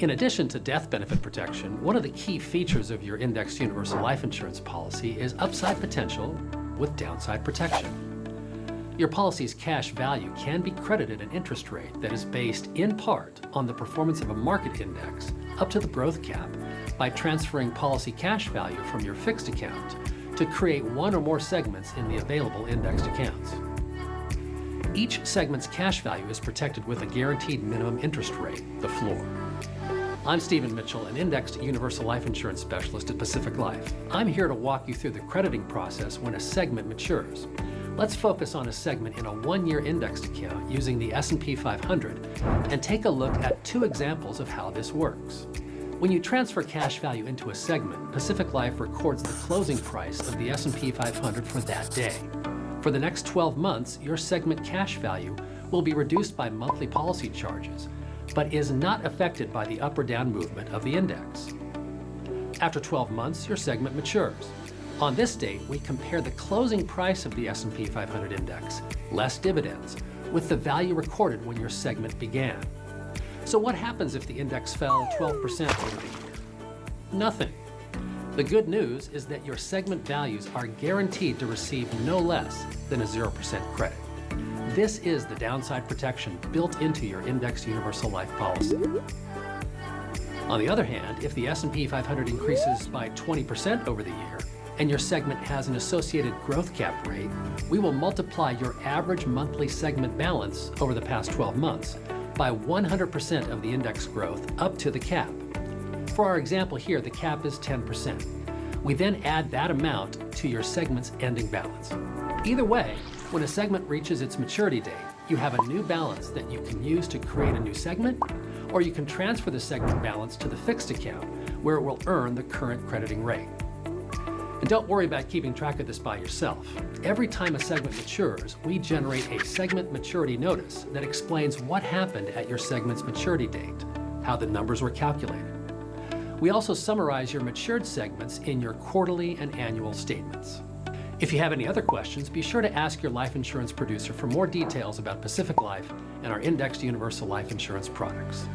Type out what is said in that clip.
In addition to death benefit protection, one of the key features of your indexed universal life insurance policy is upside potential with downside protection. Your policy's cash value can be credited an interest rate that is based in part on the performance of a market index up to the growth cap by transferring policy cash value from your fixed account to create one or more segments in the available indexed accounts. Each segment's cash value is protected with a guaranteed minimum interest rate, the floor. I'm Stephen Mitchell, an indexed universal life insurance specialist at Pacific Life. I'm here to walk you through the crediting process when a segment matures. Let's focus on a segment in a one-year indexed account using the S&P 500 and take a look at two examples of how this works. When you transfer cash value into a segment, Pacific Life records the closing price of the S&P 500 for that day. For the next 12 months, your segment cash value will be reduced by monthly policy charges, but is not affected by the up or down movement of the index. After 12 months, your segment matures. On this date, we compare the closing price of the S&P 500 index, less dividends, with the value recorded when your segment began. So what happens if the index fell 12% over the year? Nothing. The good news is that your segment values are guaranteed to receive no less than a 0% credit. This is the downside protection built into your indexed universal life policy. On the other hand, if the S&P 500 increases by 20% over the year and your segment has an associated growth cap rate, we will multiply your average monthly segment balance over the past 12 months by 100% of the index growth up to the cap. For our example here, the cap is 10%. We then add that amount to your segment's ending balance. Either way, when a segment reaches its maturity date, you have a new balance that you can use to create a new segment, or you can transfer the segment balance to the fixed account, where it will earn the current crediting rate. And don't worry about keeping track of this by yourself. Every time a segment matures, we generate a segment maturity notice that explains what happened at your segment's maturity date, how the numbers were calculated. We also summarize your matured segments in your quarterly and annual statements. If you have any other questions, be sure to ask your life insurance producer for more details about Pacific Life and our indexed universal life insurance products.